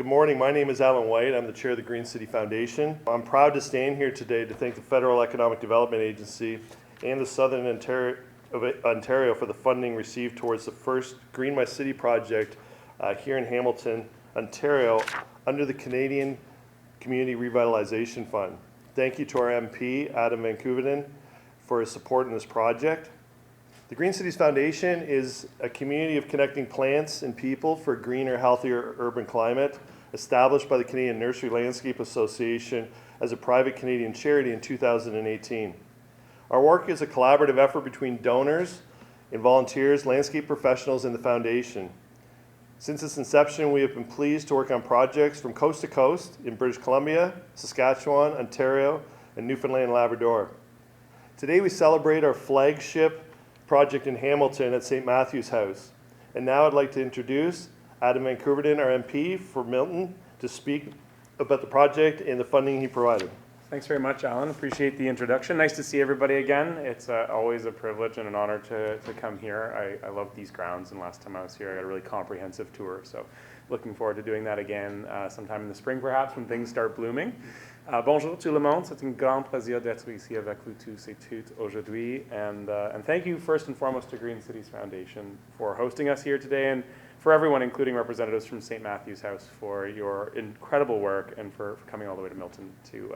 Good morning. My name is Alan White. I'm the chair of the Green City Foundation. I'm proud to stand here today to thank the Federal Economic Development Agency and the Southern Ontario for the funding received towards the first Green My City project here in Hamilton, Ontario, under the Canadian Community Revitalization Fund. Thank you to our MP, Adam Van Koeverden, for his support in this project. The Green Cities Foundation is a community of connecting plants and people for a greener, healthier urban climate, established by the Canadian Nursery Landscape Association as a private Canadian charity in 2018. Our work is a collaborative effort between donors and volunteers, landscape professionals, and the foundation. Since its inception, we have been pleased to work on projects from coast to coast in British Columbia, Saskatchewan, Ontario, and Newfoundland and Labrador. Today we celebrate our flagship project in Hamilton at St. Matthew's House. And now I'd like to introduce Adam Van Koeverden, our MP for Milton, to speak about the project and the funding he provided. Thanks very much, Alan. Appreciate the introduction. Nice to see everybody again. It's always a privilege and an honor to come here. I love these grounds, and last time I was here I got a really comprehensive tour, so looking forward to doing that again sometime in the spring perhaps when things start blooming. Bonjour tout le monde, c'est un grand plaisir d'être ici avec vous tous et toutes aujourd'hui, and thank you first and foremost to Green Cities Foundation for hosting us here today, and for everyone, including representatives from St. Matthew's House, for your incredible work and for coming all the way to Milton to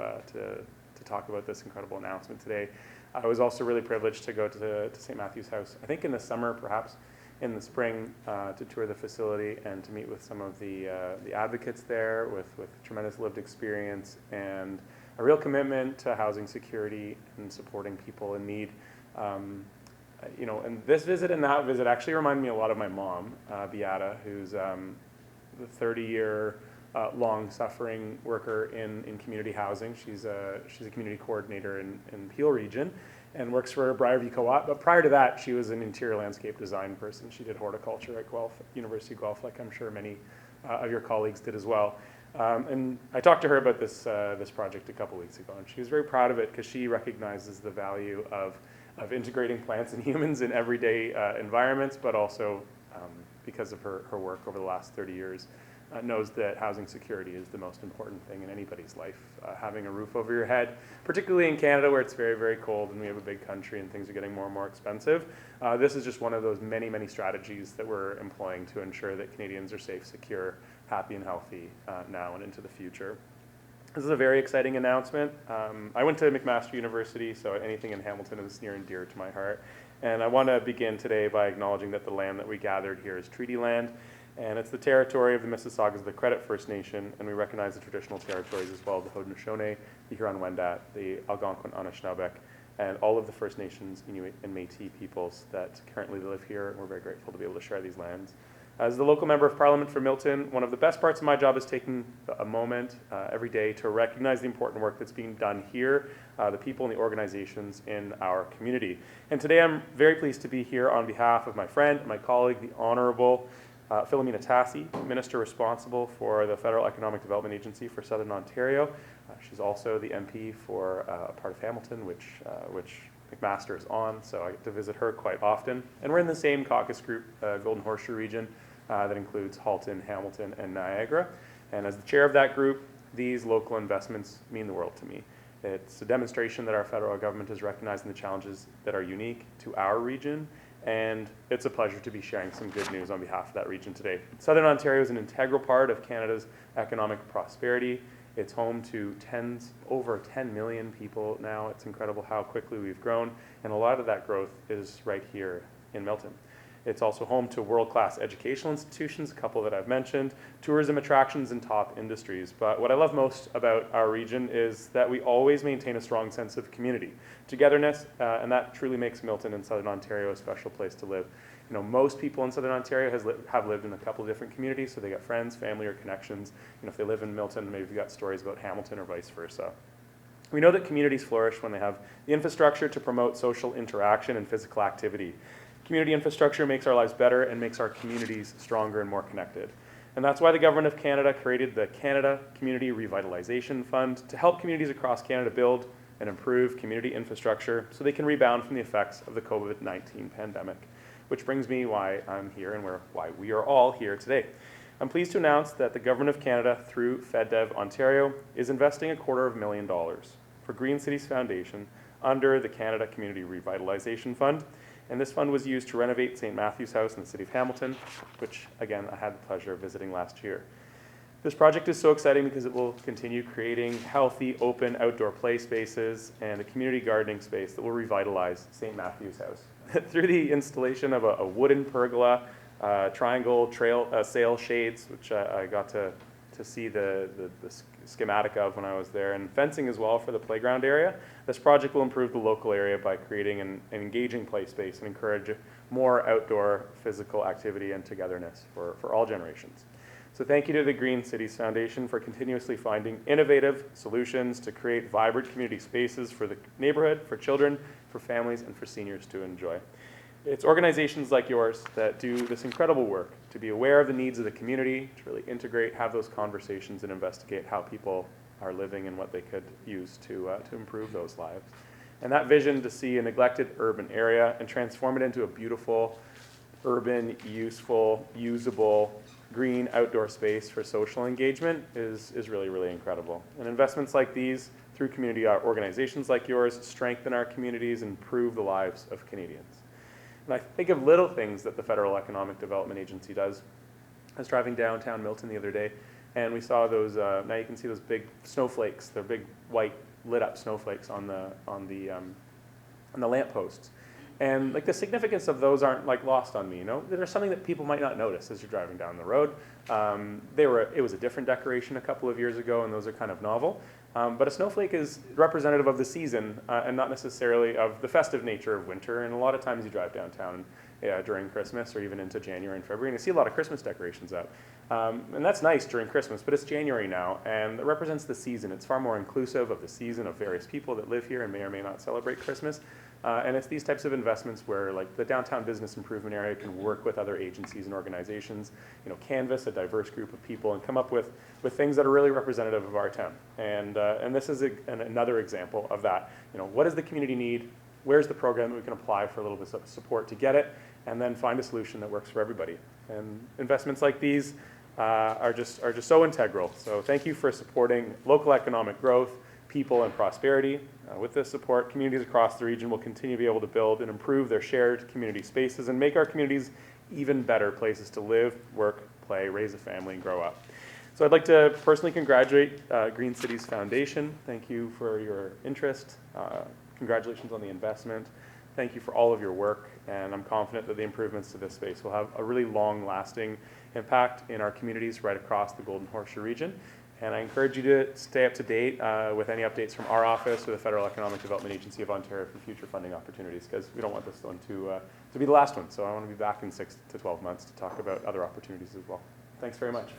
talk about this incredible announcement today. I was also really privileged to go to St. Matthew's House, I think in the summer, perhaps in the spring, to tour the facility and to meet with some of the advocates there with tremendous lived experience and a real commitment to housing security and supporting people in need. And this visit and that visit actually remind me a lot of my mom, Beata, who's the 30-year long-suffering worker in community housing. She's a community coordinator in Peel region and works for Briarview Co-op. But prior to that, she was an interior landscape design person. She did horticulture at Guelph, University of Guelph, like I'm sure many of your colleagues did as well. And I talked to her about this project a couple weeks ago, and she was very proud of it because she recognizes the value of integrating plants and humans in everyday environments, but also because of her work over the last 30 years, knows that housing security is the most important thing in anybody's life. Having a roof over your head, particularly in Canada where it's very, very cold and we have a big country and things are getting more and more expensive. This is just one of those many, many strategies that we're employing to ensure that Canadians are safe, secure, happy, and healthy now and into the future. This is a very exciting announcement. I went to McMaster University, so anything in Hamilton is near and dear to my heart. And I want to begin today by acknowledging that the land that we gathered here is treaty land, and it's the territory of the Mississaugas of the Credit First Nation, and we recognize the traditional territories as well, the Haudenosaunee, the Huron-Wendat, the Algonquin-Anishinaabe, and all of the First Nations, Inuit, and Métis peoples that currently live here, and we're very grateful to be able to share these lands. As the local member of Parliament for Milton, one of the best parts of my job is taking a moment every day to recognize the important work that's being done here, the people and the organizations in our community. And today I'm very pleased to be here on behalf of my friend, my colleague, the Honourable Philomena Tassi, Minister responsible for the Federal Economic Development Agency for Southern Ontario. She's also the MP for a part of Hamilton, which McMaster is on, so I get to visit her quite often. And we're in the same caucus group, Golden Horseshoe region, that includes Halton, Hamilton, and Niagara. And as the chair of that group, these local investments mean the world to me. It's a demonstration that our federal government is recognizing the challenges that are unique to our region, and it's a pleasure to be sharing some good news on behalf of that region today. Southern Ontario is an integral part of Canada's economic prosperity. It's home to over 10 million people now. It's incredible how quickly we've grown, and a lot of that growth is right here in Milton. It's also home to world-class educational institutions, a couple that I've mentioned, tourism attractions, and top industries. But what I love most about our region is that we always maintain a strong sense of community, togetherness, and that truly makes Milton and Southern Ontario a special place to live. You know, most people in Southern Ontario have lived in a couple of different communities, so they got friends, family, or connections. You know, if they live in Milton, maybe you've got stories about Hamilton or vice versa. We know that communities flourish when they have the infrastructure to promote social interaction and physical activity. Community infrastructure makes our lives better and makes our communities stronger and more connected. And that's why the Government of Canada created the Canada Community Revitalization Fund to help communities across Canada build and improve community infrastructure so they can rebound from the effects of the COVID-19 pandemic. Which brings me why I'm here and why we are all here today. I'm pleased to announce that the Government of Canada, through FedDev Ontario, is investing $250,000 for Green Cities Foundation under the Canada Community Revitalization Fund. And this fund was used to renovate St. Matthew's House in the city of Hamilton, which, again, I had the pleasure of visiting last year. This project is so exciting because it will continue creating healthy, open, outdoor play spaces and a community gardening space that will revitalize St. Matthew's House. Through the installation of a wooden pergola, triangle sail shades, which I got to see the schematic of when I was there, and fencing as well for the playground area. This project will improve the local area by creating an engaging play space and encourage more outdoor physical activity and togetherness for all generations. So thank you to the Green Cities Foundation for continuously finding innovative solutions to create vibrant community spaces for the neighborhood, for children, for families, and for seniors to enjoy. It's organizations like yours that do this incredible work to be aware of the needs of the community, to really integrate, have those conversations, and investigate how people are living and what they could use to improve those lives. And that vision to see a neglected urban area and transform it into a beautiful, urban, useful, usable, green outdoor space for social engagement is really, really incredible. And investments like these through community organizations like yours strengthen our communities and improve the lives of Canadians. And I think of little things that the Federal Economic Development Agency does. I was driving downtown Milton the other day, and we saw those, now you can see those big snowflakes, they're big white lit up snowflakes on the lampposts. And like the significance of those aren't like lost on me, you know? There's something that people might not notice as you're driving down the road. It was a different decoration a couple of years ago, and those are kind of novel. But a snowflake is representative of the season and not necessarily of the festive nature of winter. And a lot of times you drive downtown during Christmas or even into January and February, and you see a lot of Christmas decorations up. And that's nice during Christmas, but it's January now, and it represents the season. It's far more inclusive of the season of various people that live here and may or may not celebrate Christmas. And it's these types of investments where like the downtown business improvement area can work with other agencies and organizations, you know, canvas a diverse group of people and come up with things that are really representative of our town. And this is another example of that. You know, what does the community need? Where's the program that we can apply for a little bit of support to get it? And then find a solution that works for everybody. And investments like these are just so integral. So thank you for supporting local economic growth, people, and prosperity. With this support, communities across the region will continue to be able to build and improve their shared community spaces and make our communities even better places to live, work, play, raise a family, and grow up. So I'd like to personally congratulate Green Cities Foundation. Thank you for your interest. Congratulations on the investment. Thank you for all of your work, and I'm confident that the improvements to this space will have a really long-lasting impact in our communities right across the Golden Horseshoe region. And I encourage you to stay up to date with any updates from our office or the Federal Economic Development Agency of Ontario for future funding opportunities, because we don't want this one to be the last one. So I want to be back in 6 to 12 months to talk about other opportunities as well. Thanks very much.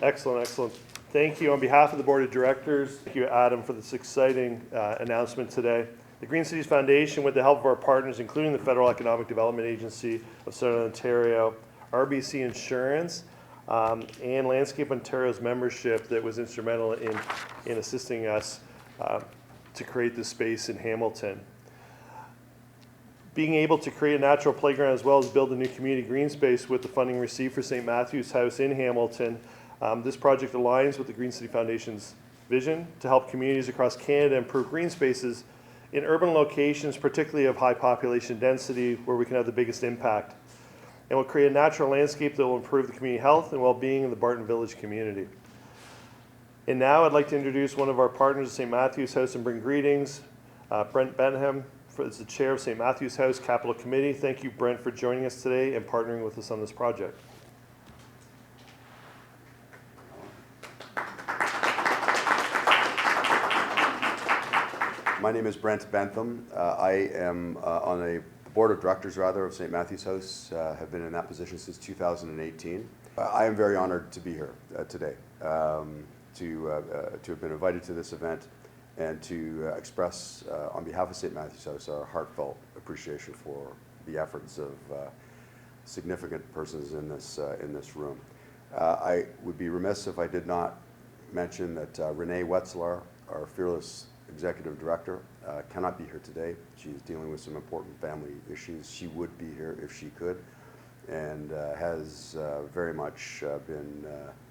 Excellent, excellent. Thank you on behalf of the Board of Directors. Thank you, Adam, for this exciting announcement today. The Green Cities Foundation, with the help of our partners, including the Federal Economic Development Agency of Southern Ontario, RBC Insurance, and Landscape Ontario's membership that was instrumental in assisting us to create this space in Hamilton. Being able to create a natural playground as well as build a new community green space with the funding received for St. Matthew's House in Hamilton, this project aligns with the Green City Foundation's vision to help communities across Canada improve green spaces in urban locations, particularly of high population density, where we can have the biggest impact. And will create a natural landscape that will improve the community health and well-being in the Barton Village community. And now I'd like to introduce one of our partners at St. Matthew's House and bring greetings. Brent Benham is the chair of St. Matthew's House Capital Committee. Thank you, Brent, for joining us today and partnering with us on this project. My name is Brent Bentham. I am on a board of directors, rather, of St. Matthew's House. Have been in that position since 2018. I am very honored to be here today, to have been invited to this event and to express, on behalf of St. Matthew's House, our heartfelt appreciation for the efforts of significant persons in this room. I would be remiss if I did not mention that Renee Wetzlar, our fearless executive director, cannot be here today. She's dealing with some important family issues. She would be here if she could, and has very much been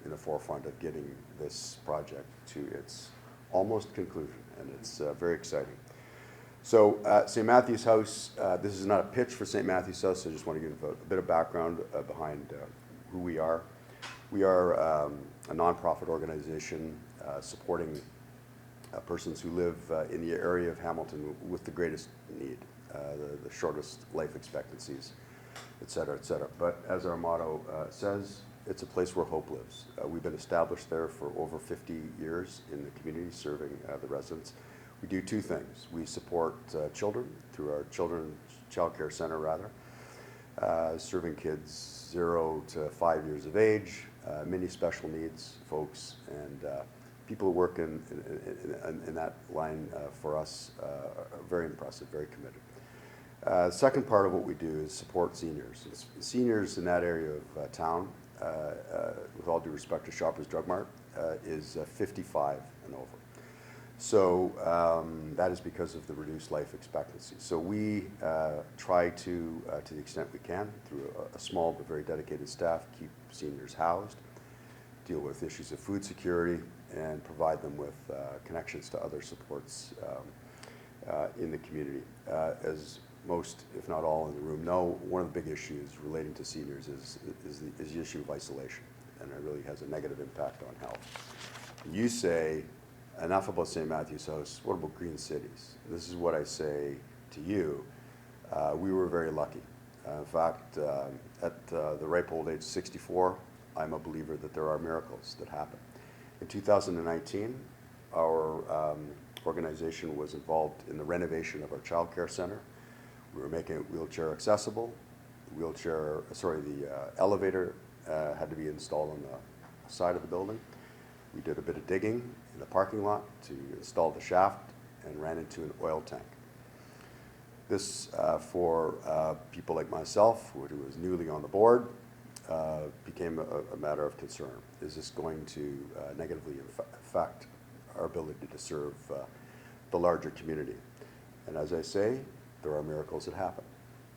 in the forefront of getting this project to its almost conclusion, and it's very exciting. So St. Matthew's House, this is not a pitch for St. Matthew's House. I just want to give a bit of background behind who we are. We are a nonprofit organization supporting persons who live in the area of Hamilton with the greatest need, the shortest life expectancies, et cetera, et cetera. But as our motto says, it's a place where hope lives. We've been established there for over 50 years in the community, serving the residents. We do two things. We support children through our Children's Child Care Center, serving kids 0 to 5 years of age, many special needs folks, and people who work in that line for us are very impressive, very committed. Second part of what we do is support seniors. Seniors in that area of town, with all due respect to Shoppers Drug Mart, is 55 and over. So that is because of the reduced life expectancy. So we try to the extent we can, through a small but very dedicated staff, keep seniors housed, deal with issues of food security, and provide them with connections to other supports in the community. As most, if not all in the room know, one of the big issues relating to seniors is the issue of isolation, and it really has a negative impact on health. You say, enough about St. Matthew's House, what about Green Cities? This is what I say to you. We were very lucky. In fact, at the ripe old age of 64, I'm a believer that there are miracles that happen. In 2019, our organization was involved in the renovation of our child care center. We were making it wheelchair accessible. The elevator had to be installed on the side of the building. We did a bit of digging in the parking lot to install the shaft and ran into an oil tank. This, for people like myself, who was newly on the board, became a matter of concern. Is this going to negatively affect our ability to serve the larger community? And as I say, there are miracles that happen.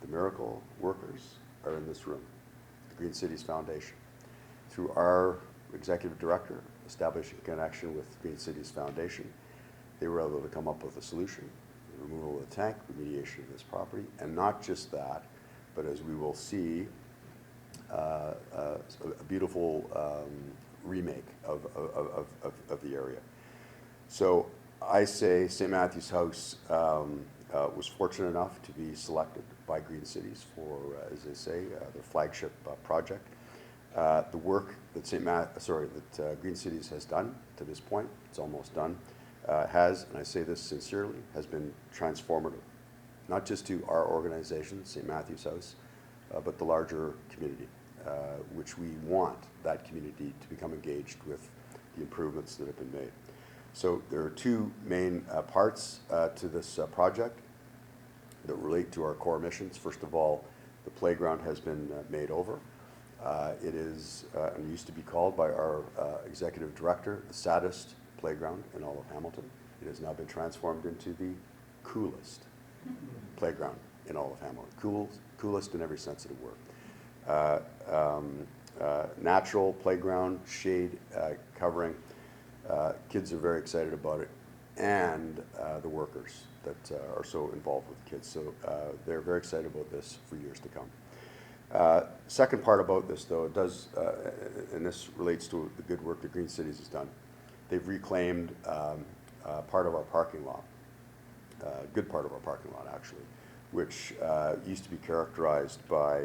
The miracle workers are in this room, the Green Cities Foundation. Through our executive director establishing connection with Green Cities Foundation, they were able to come up with a solution, the removal of the tank, remediation of this property, and not just that, but as we will see, a beautiful remake of the area. So I say St. Matthew's House was fortunate enough to be selected by Green Cities for, as they say, their flagship project. The work that Green Cities has done to this point, it's almost done, has, and I say this sincerely, has been transformative, not just to our organization, St. Matthew's House, but the larger community, which we want that community to become engaged with the improvements that have been made. So there are two main parts to this project that relate to our core missions. First of all, the playground has been made over. It is, and used to be called by our executive director, the saddest playground in all of Hamilton. It has now been transformed into the coolest playground in all of Hamilton. Coolest in every sense of the word. Natural playground, shade covering. Kids are very excited about it, and the workers that are so involved with kids. So they're very excited about this for years to come. Second part about this, though, it does, and this relates to the good work that Green Cities has done. They've reclaimed part of our parking lot, a good part of our parking lot, actually, which used to be characterized by,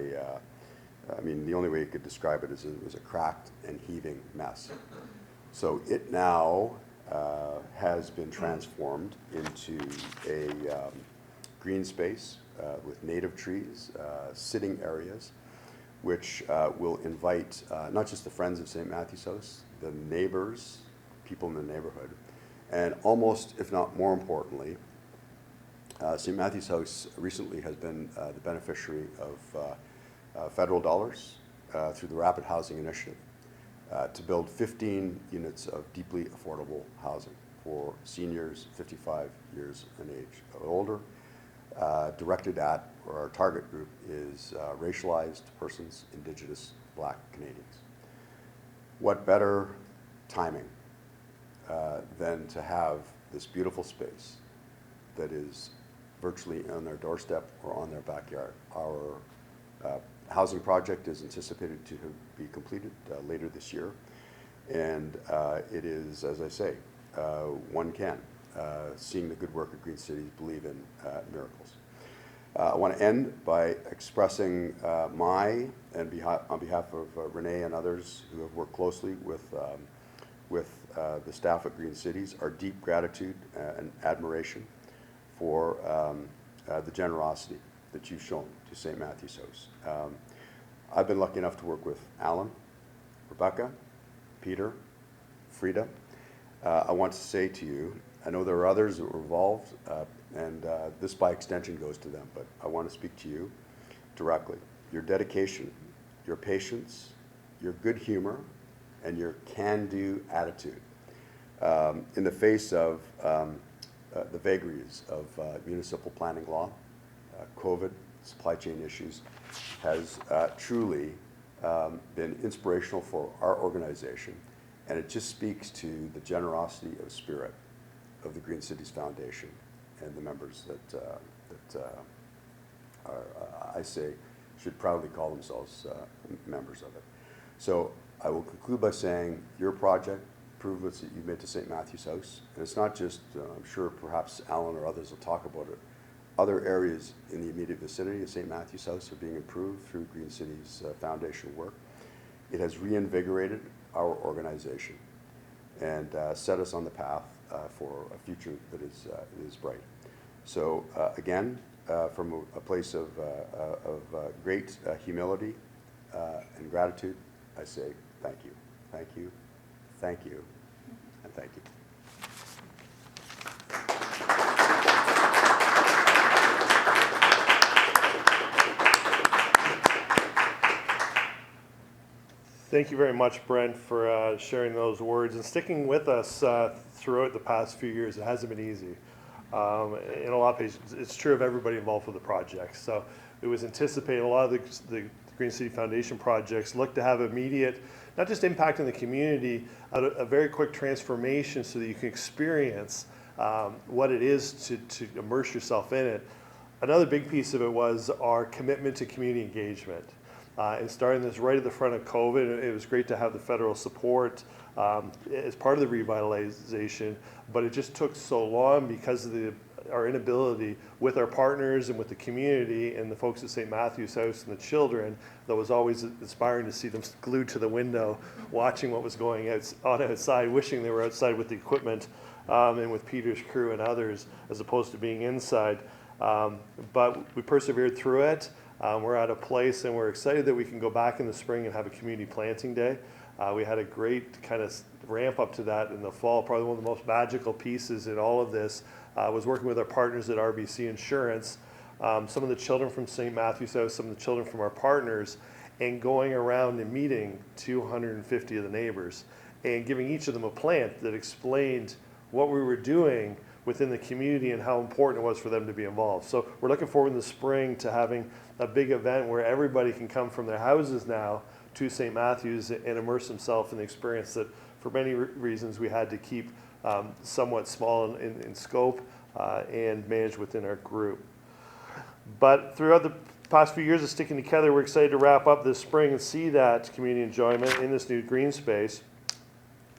the only way you could describe it is it was a cracked and heaving mess. So it now has been transformed into a green space with native trees, sitting areas, which will invite not just the friends of St. Matthew's House, the neighbors, people in the neighborhood, and almost, if not more importantly, St. Matthew's House recently has been the beneficiary of federal dollars through the Rapid Housing Initiative to build 15 units of deeply affordable housing for seniors 55 years and age or older, directed at, or our target group is racialized persons, Indigenous, Black Canadians. What better timing than to have this beautiful space that is virtually on their doorstep or on their backyard. Our housing project is anticipated to be completed later this year, and it is, as I say, one can, seeing the good work of Green Cities, believe in miracles. I want to end by expressing my, and on behalf of Renee and others who have worked closely with the staff at Green Cities, our deep gratitude and admiration for the generosity that you've shown to St. Matthew's House. I've been lucky enough to work with Alan, Rebecca, Peter, Frida. I want to say to you, I know there are others that were involved, and this by extension goes to them, but I want to speak to you directly. Your dedication, your patience, your good humor, and your can-do attitude in the face of the vagaries of municipal planning law, COVID, supply chain issues, has truly been inspirational for our organization, and it just speaks to the generosity of spirit of the Green Cities Foundation and the members that I say should proudly call themselves members of it. So I will conclude by saying your project, improvements that you've made to St. Matthew's House, and it's not just, I'm sure perhaps Alan or others will talk about it, other areas in the immediate vicinity of St. Matthew's House are being improved through Green Cities Foundation work. It has reinvigorated our organization and set us on the path for a future that is bright. So again, from a place of great humility and gratitude, I say thank you, thank you, thank you, and thank you. Thank you very much, Brent, for sharing those words and sticking with us throughout the past few years. It hasn't been easy. In a lot of ways, it's true of everybody involved with the project. So it was anticipated, a lot of the Green City Foundation projects look to have immediate, not just impact in the community, a very quick transformation so that you can experience what it is to immerse yourself in it. Another big piece of it was our commitment to community engagement. And starting this right at the front of COVID, it was great to have the federal support as part of the revitalization, but it just took so long because of our inability with our partners and with the community and the folks at St. Matthew's House and the children, that was always inspiring to see them glued to the window, watching what was going on outside, wishing they were outside with the equipment and with Peter's crew and others, as opposed to being inside. But we persevered through it. We're at a place and we're excited that we can go back in the spring and have a community planting day. We had a great kind of ramp up to that in the fall. Probably one of the most magical pieces in all of this was working with our partners at RBC Insurance, some of the children from St. Matthew's House, some of the children from our partners, and going around and meeting 250 of the neighbors and giving each of them a plant that explained what we were doing within the community and how important it was for them to be involved. So we're looking forward in the spring to having a big event where everybody can come from their houses now to St. Matthew's and immerse themselves in the experience that for many reasons we had to keep somewhat small in scope and manage within our group. But throughout the past few years of sticking together, we're excited to wrap up this spring and see that community enjoyment in this new green space.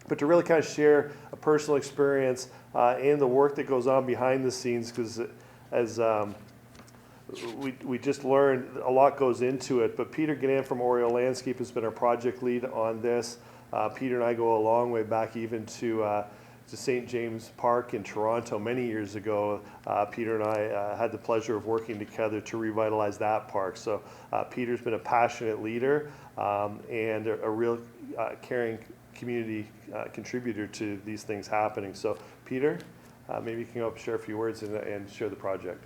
But to really kind of share a personal experience and the work that goes on behind the scenes, because as we just learned, a lot goes into it. But Peter Gannan from Oriole Landscape has been our project lead on this. Peter and I go a long way back, even to St. James Park in Toronto many years ago. Peter and I had the pleasure of working together to revitalize that park. So Peter's been a passionate leader and a real caring community contributor to these things happening. So Peter, maybe you can go up and share a few words and share the project.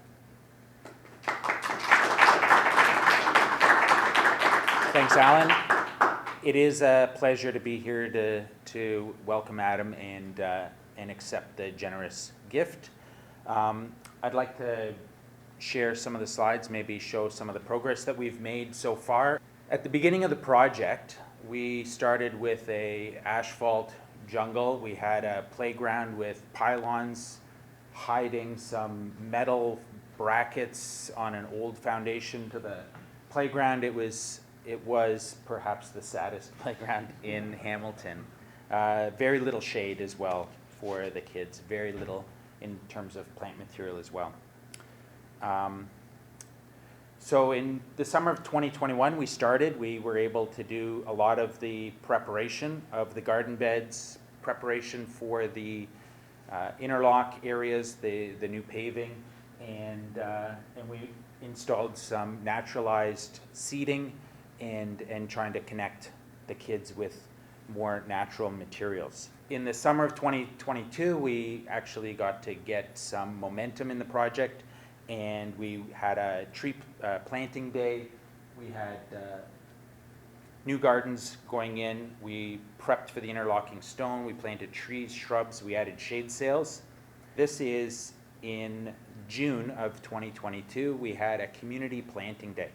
Thanks, Alan. It is a pleasure to be here to welcome Adam and accept the generous gift. I'd like to share some of the slides, maybe show some of the progress that we've made so far. At the beginning of the project, we started with a asphalt jungle. We had a playground with pylons hiding some metal brackets on an old foundation to the playground. It was perhaps the saddest playground in Hamilton. Very little shade as well for the kids, very little in terms of plant material as well. So in the summer of 2021, we were able to do a lot of the preparation of the garden beds, preparation for the interlock areas, the new paving, and we installed some naturalized seating and trying to connect the kids with more natural materials. In the summer of 2022, we actually got to get some momentum in the project, and we had a tree planting day. We had new gardens going in. We prepped for the interlocking stone. We planted trees, shrubs. We added shade sails. This is in June of 2022. We had a community planting day.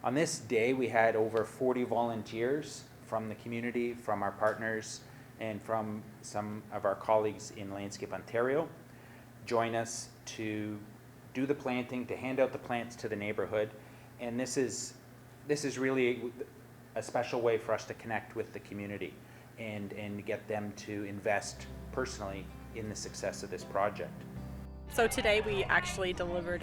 On this day, we had over 40 volunteers from the community, from our partners, and from some of our colleagues in Landscape Ontario join us to do the planting, to hand out the plants to the neighborhood. And this is really a special way for us to connect with the community and get them to invest personally in the success of this project. So today we actually delivered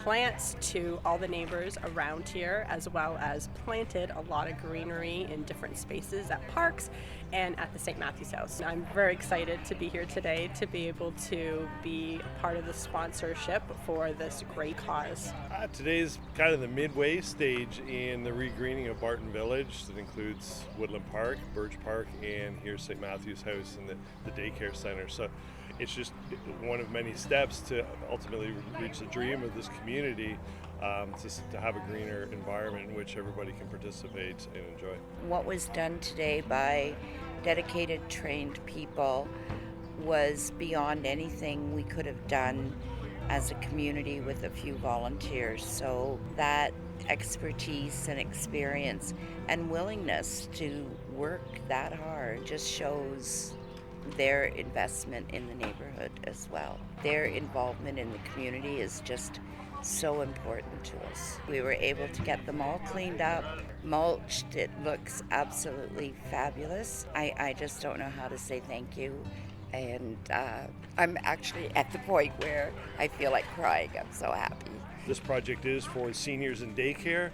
plants to all the neighbors around here, as well as planted a lot of greenery in different spaces at parks and at the St. Matthew's House. I'm very excited to be here today to be able to be part of the sponsorship for this great cause. Today's kind of the midway stage in the regreening of Barton Village. That includes Woodland Park, Birch Park, and here's St. Matthew's House and the daycare center. So it's just one of many steps to ultimately reach the dream of this community, to have a greener environment in which everybody can participate and enjoy. What was done today by dedicated, trained people was beyond anything we could have done as a community with a few volunteers. So that expertise and experience and willingness to work that hard just shows their investment in the neighborhood as well. Their involvement in the community is just so important to us. We were able to get them all cleaned up, mulched. It looks absolutely fabulous. I just don't know how to say thank you. And I'm actually at the point where I feel like crying. I'm so happy. This project is for seniors in daycare,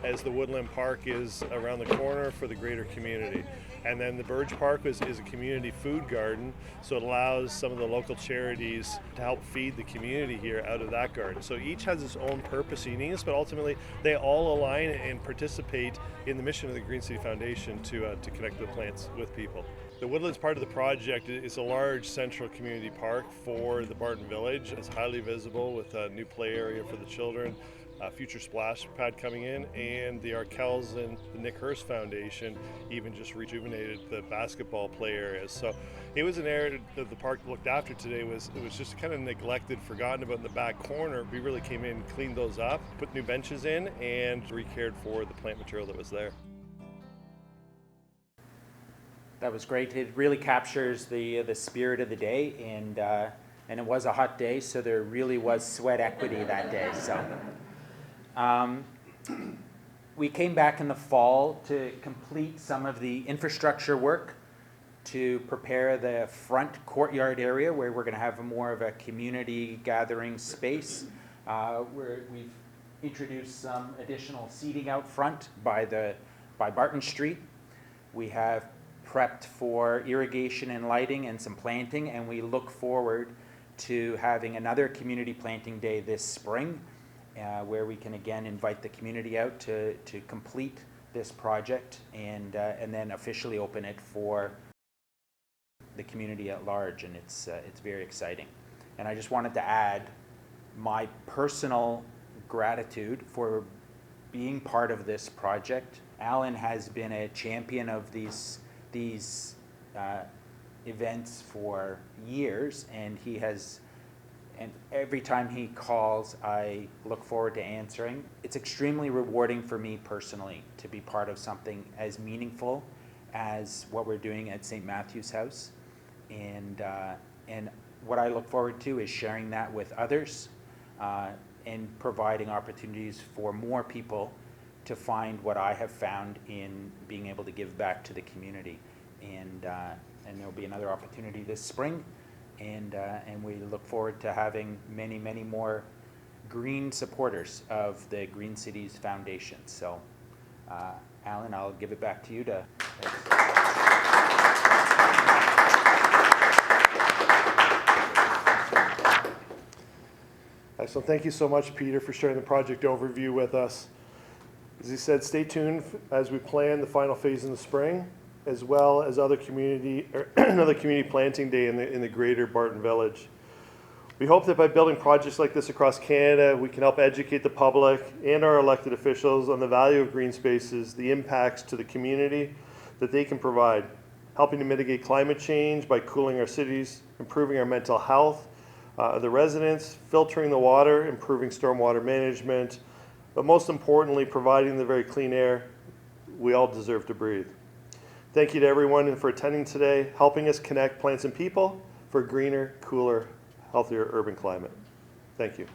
as the Woodland Park is around the corner for the greater community. And then the Birch Park is a community food garden, so it allows some of the local charities to help feed the community here out of that garden. So each has its own purpose and uniqueness, but ultimately they all align and participate in the mission of the Green City Foundation to connect the plants with people. The Woodlands part of the project is a large central community park for the Barton Village. It's highly visible with a new play area for the children, a future splash pad coming in, and the Arkells and the Nick Hurst Foundation even just rejuvenated the basketball play areas. So it was an area that the park looked after today. It was just kind of neglected, forgotten about in the back corner. We really came in, cleaned those up, put new benches in, and re-cared for the plant material that was there. That was great. It really captures the spirit of the day, and it was a hot day, so there really was sweat equity that day. So we came back in the fall to complete some of the infrastructure work to prepare the front courtyard area where we're going to have more of a community gathering space. Where we've introduced some additional seating out front by Barton Street. We have prepped for irrigation and lighting and some planting, and we look forward to having another community planting day this spring, where we can again invite the community out to complete this project and then officially open it for the community at large, and it's very exciting. And I just wanted to add my personal gratitude for being part of this project. Alan has been a champion of these events for years, and he has, and every time he calls, I look forward to answering. It's extremely rewarding for me personally to be part of something as meaningful as what we're doing at St. Matthew's House. And what I look forward to is sharing that with others and providing opportunities for more people to find what I have found in being able to give back to the community. And there'll be another opportunity this spring. And we look forward to having many, many more green supporters of the Green Cities Foundation. So, Alan, I'll give it back to you to. Excellent. Thank you so much, Peter, for sharing the project overview with us. As he said, stay tuned as we plan the final phase in the spring, as well as another community planting day in the greater Barton Village. We hope that by building projects like this across Canada, we can help educate the public and our elected officials on the value of green spaces, the impacts to the community that they can provide, helping to mitigate climate change by cooling our cities, improving our mental health of the residents, filtering the water, improving stormwater management, but most importantly, providing the very clean air we all deserve to breathe. Thank you to everyone for attending today, helping us connect plants and people for a greener, cooler, healthier urban climate. Thank you.